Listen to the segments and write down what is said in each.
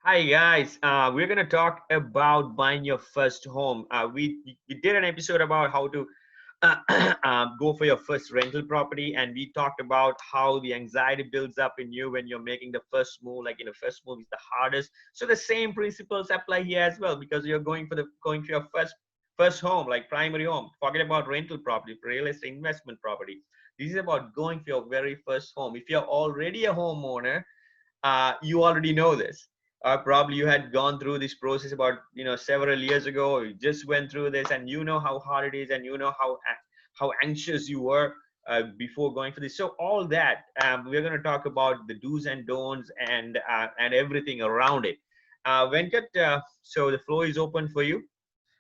Hi guys, we're gonna talk about buying your first home. We did an episode about how to go for your first rental property, and we talked about how the anxiety builds up in you when you're making the first move. Like, first move is the hardest. So the same principles apply here as well, because you're going for your first home, like primary home. Forget about rental property, real estate investment property. This is about going for your very first home. If you're already a homeowner, you already know this. Probably you had gone through this process about several years ago. You just went through this, and you know how hard it is, and you know how anxious you were before going for this. So all that, we're going to talk about the do's and don'ts, and everything around it. Venkat, so the floor is open for you.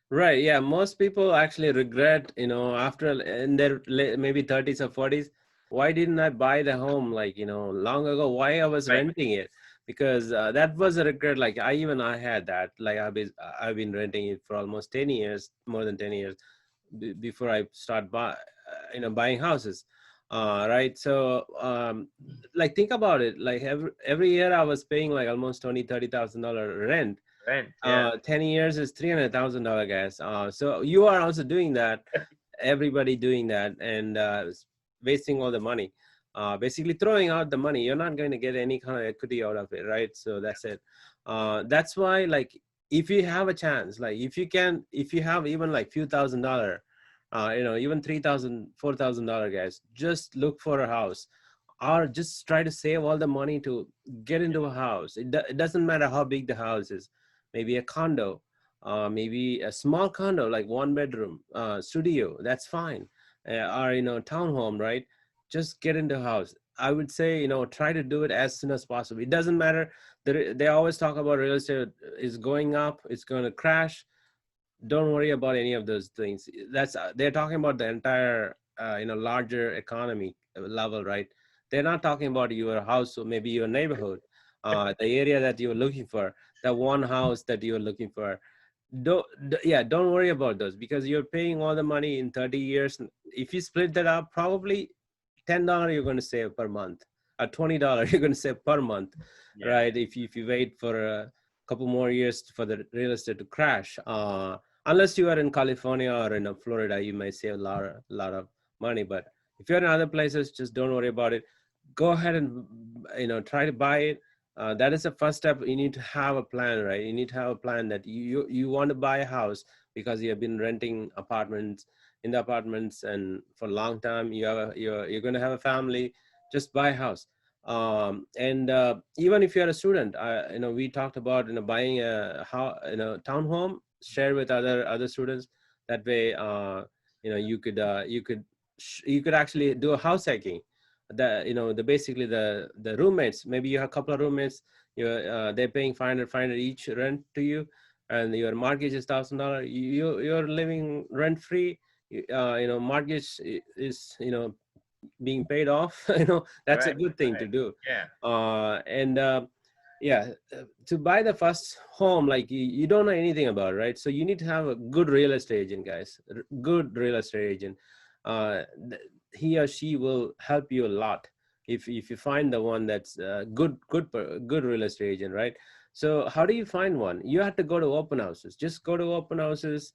Right. Yeah. Most people actually regret, after in their maybe 30s or 40s, why didn't I buy the home like, long ago? Why I was Right. renting it? Because that was a regret. Like I had that. Like I've been renting it for almost 10 years, more than 10 years before I start buying houses. Right. So, like think about it. Like every year I was paying like almost 20, $30,000 rent. Rent, yeah. 10 years is $300,000, guys. So you are also doing that. Everybody doing that, and wasting all the money. Basically throwing out the money. You're not going to get any kind of equity out of it, right? So that's it. That's why, like, if you have a chance, like if you have even like few $1,000, even 3,000, $4,000, guys, just look for a house, or just try to save all the money to get into a house. It doesn't matter how big the house is. Maybe a condo, maybe a small condo, like one bedroom, studio, that's fine. Or, townhome, right? Just get into a house. I would say, try to do it as soon as possible. It doesn't matter. They always talk about real estate is going up, it's going to crash. Don't worry about any of those things. They're talking about the entire larger economy level, right? They're not talking about your house or maybe your neighborhood, the area that you're looking for, the one house that you're looking for. Don't worry about those, because you're paying all the money in 30 years. If you split that up, probably $10 you're going to save per month, or $20 you're going to save per month, Yeah. right? If you wait for a couple more years for the real estate to crash, unless you are in California or in Florida, you may save a lot of money. But if you're in other places, just don't worry about it. Go ahead and try to buy it. That is the first step. You need to have a plan, right? You need to have a plan that you want to buy a house because you have been renting apartments in the apartments and for a long time. You're going to have a family. Just buy a house. And even if you're a student, we talked about buying a house, townhome, share with other students. That way, you could actually do a house hacking. The basically the roommates, maybe you have a couple of roommates, they're paying 500 each rent to you, and your mortgage is $1,000. You're living rent free. Mortgage is being paid off. That's a Right. good thing to Right. do. Yeah. And yeah, to buy the first home, like you don't know anything about it, right? So you need to have a good real estate agent, guys. Good real estate agent. He or she will help you a lot if you find the one that's good real estate agent, right? So how do you find one? You have to go to open houses. Just go to open houses.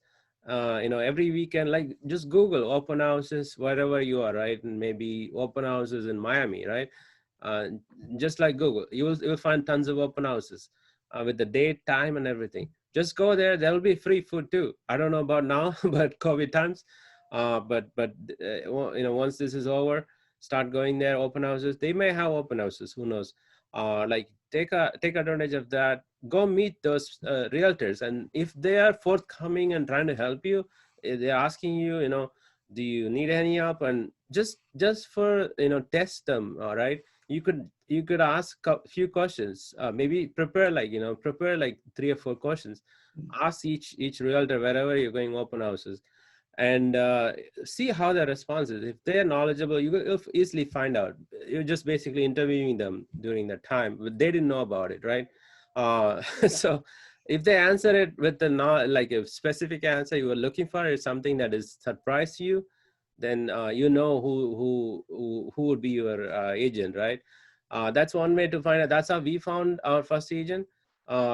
Every weekend, like just Google open houses wherever you are, right? And maybe open houses in Miami, right? uh, just like Google, you'll find tons of open houses with the date, time, and everything. Just go there. There'll be free food too. I don't know about now, but COVID times. Once this is over, start going there. Open houses. They may have open houses. Who knows? Like take advantage of that. Go meet those realtors, and if they are forthcoming and trying to help you, they're asking you, do you need any help? And just for test them. All right, you could ask a few questions, maybe prepare like 3 or 4 questions. Ask each realtor wherever you're going open houses, and see how their response is. If they're knowledgeable, you'll easily find out. You're just basically interviewing them during that time, but they didn't know about it, right? So if they answer it with the not like a specific answer you were looking for, is something that is surprised you, then you know who would be your agent, right? That's one way to find out. That's how we found our first agent.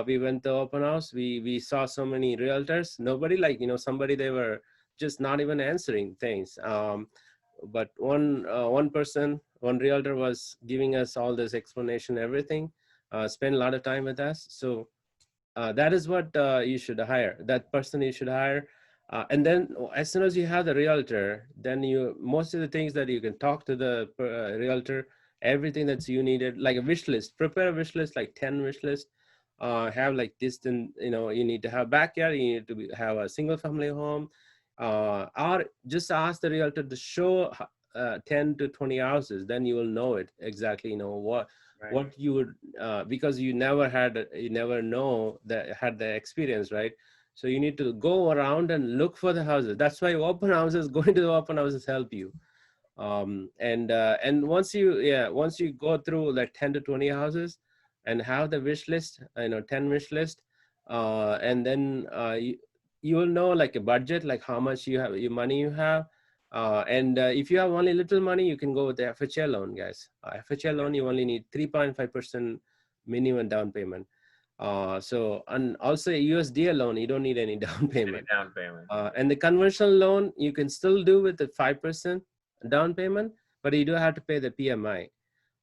We went to open house. We saw so many realtors. Nobody, like, somebody, they were just not even answering things. But one person, one realtor was giving us all this explanation, everything. Spend a lot of time with us. So that is what you should hire. That person you should hire. And then as soon as you have the realtor, then most of the things that you can talk to the realtor, everything that's you needed, like a wish list, prepare a wish list, like 10 wish list. Have like distant, you need to have backyard, you need to have a single family home, or just ask the realtor to show 10 to 20 houses. Then you will know it exactly, Right. what you would, because you never know that had the experience, right? So you need to go around and look for the houses. That's why open houses, going to the open houses help you. And once you go through like 10 to 20 houses and have the wish list, 10 wish list, and then you will know like a budget, like how much you have, your money you have. And if you have only little money, you can go with the FHA loan, guys. FHA loan, you only need 3.5% minimum down payment. And also a USDA loan, you don't need any down payment. Down payment. And the conventional loan, you can still do with the 5% down payment, but you do have to pay the PMI.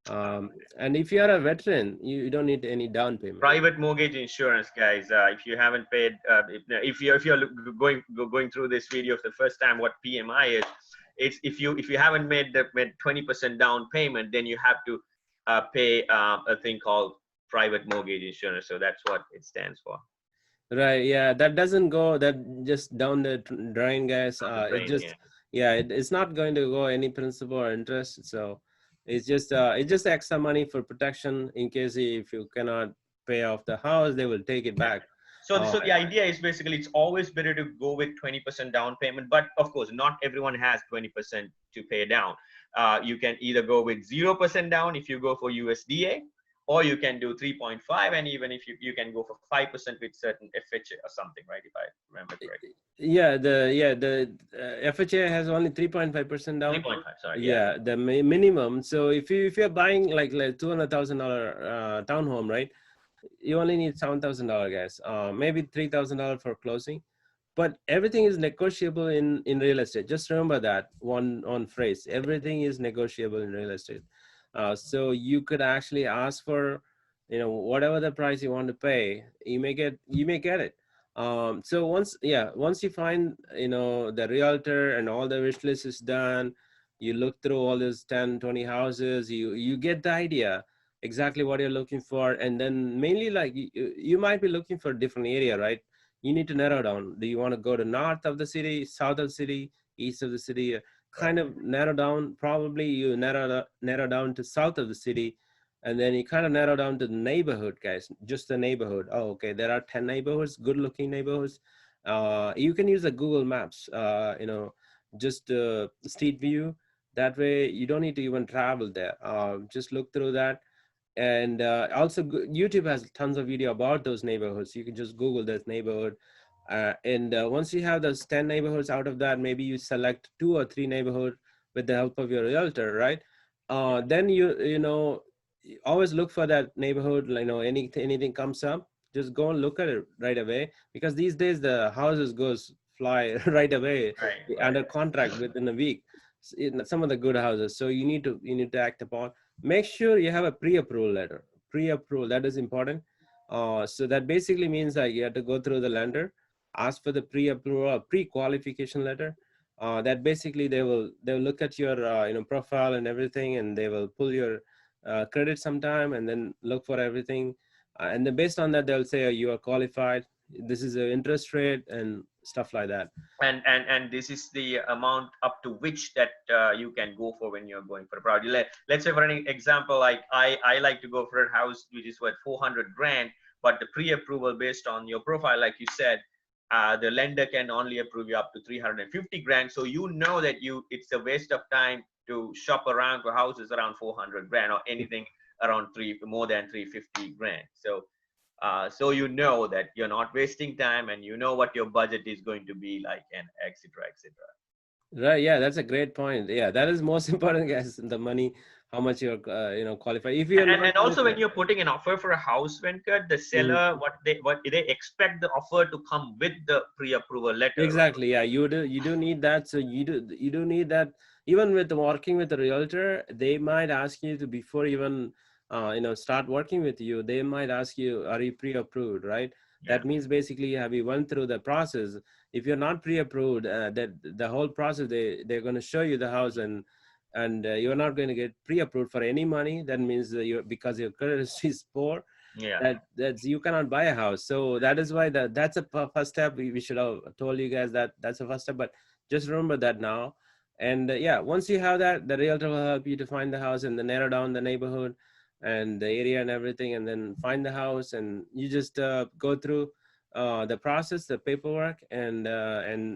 And if you are a veteran, you don't need any down payment. Private mortgage insurance, guys. If you haven't paid, if you're going through this video for the first time, what PMI is, it's if you haven't made 20% down payment, then you have to pay a thing called private mortgage insurance. So that's what it stands for. Right. Yeah. That doesn't go that just down the drain, guys. It just, yeah, it's not going to go any principal or interest. So it's just extra money for protection in case if you cannot pay off the house, they will take it back. So the idea is basically it's always better to go with 20% down payment, but of course not everyone has 20% to pay down. You can either go with 0% down if you go for USDA, or you can do 3.5, and even if you can go for 5% with certain FHA or something, right? If I remember correctly. Yeah, the FHA has only 3.5% down. 3.5, sorry. Yeah, the minimum. So if you're buying like $200,000 townhome, right? You only need $7,000, guys. Maybe $3,000 for closing, but everything is negotiable in real estate. Just remember that one phrase: everything is negotiable in real estate. So you could actually ask for, whatever the price you want to pay. You may get it. So once you find, the realtor and all the wish list is done, you look through all these 10, 20 houses, you get the idea exactly what you're looking for. And then mainly, like, you might be looking for a different area, right? You need to narrow down. Do you want to go to north of the city, south of the city, east of the city? Kind of narrow down. Probably you narrow down to south of the city, and then you kind of narrow down to the neighborhood, guys. Just the neighborhood. Oh, okay, there are 10 neighborhoods, good looking neighborhoods. You can use the Google Maps, just street view. That way you don't need to even travel there. Just look through that. And also YouTube has tons of video about those neighborhoods. You can just Google this neighborhood. And once you have those 10 neighborhoods, out of that, maybe you select 2 or 3 neighborhoods with the help of your realtor, right? Then you always look for that neighborhood. Anything comes up, just go and look at it right away, because these days the houses fly right away, under contract within a week. Some of the good houses. So you need to act upon. Make sure you have a pre-approval letter. Pre-approval, that is important. So that basically means that you have to go through the lender, ask for the pre-approval or pre-qualification letter. That basically they will look at your profile and everything, and they will pull your credit sometime, and then look for everything. And then based on that, they'll say, oh, you are qualified. This is the interest rate and stuff like that. And this is the amount up to which that you can go for when you're going for a property. Let's say for an example, like I like to go for a house which is worth 400 grand, but the pre-approval based on your profile, like you said, the lender can only approve you up to 350 grand. So that it's a waste of time to shop around for houses around 400 grand or anything around more than 350 grand. So that you're not wasting time, and what your budget is going to be like, and etc. Right. Yeah, that's a great point. Yeah, that is most important, guys. The money. how much you're qualified. If you're And not also when qualified, you're putting an offer for a house, Venkat, the mhm. seller, what they expect the offer to come with the pre-approval letter, right? Exactly. Yeah, you do need that. So you do need that. Even with working with a realtor, they might ask you to, before even start working with you, they might ask you, are you pre-approved, right? Yeah. That means basically, have you went through the process? If you're not pre-approved, that the whole process, they're going to show you the house, and you're not going to get pre-approved for any money. That means that you're, because your credit history is poor, Yeah. that's you cannot buy a house. So that is why that's a first step. We should have told you guys that that's the first step, but just remember that now. And yeah, once you have that, the realtor will help you to find the house and then narrow down the neighborhood and the area and everything, and then find the house. And you just go through the process, the paperwork, and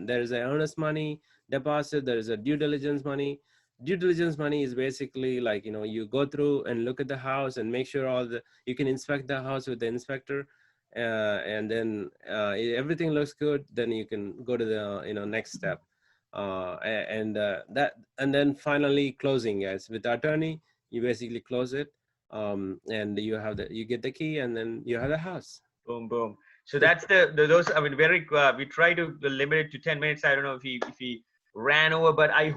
there's a earnest money deposit, there's a due diligence money. Due diligence money is basically like, you go through and look at the house and make sure all the, you can inspect the house with the inspector, and then everything looks good, then you can go to the next step, and then finally closing, guys, with the attorney. You basically close it, and you get the key, and then you have the house. Boom, boom. So that's those. I mean, very. We try to limit it to 10 minutes. I don't know if he ran over, but we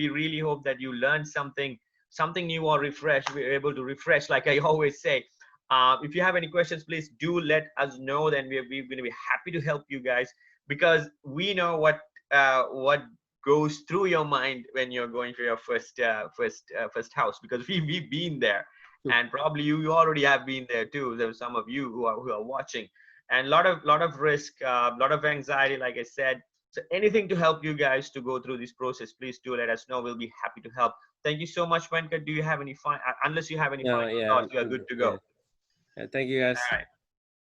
really hope that you learned something new or refresh. We're able to refresh, like I always say. If you have any questions, please do let us know. Then we're going to be happy to help you guys, because we know what goes through your mind when you're going for your first house, because we've been there, and probably you already have been there too. There's some of you who are watching, and lot of risk, lot of anxiety, like I said. So anything to help you guys to go through this process, please do let us know. We'll be happy to help. Thank you so much, Venkat. Do you have any unless you have any Yeah, final yeah, thoughts, we are good to yeah. go. Yeah, thank you, guys. All right.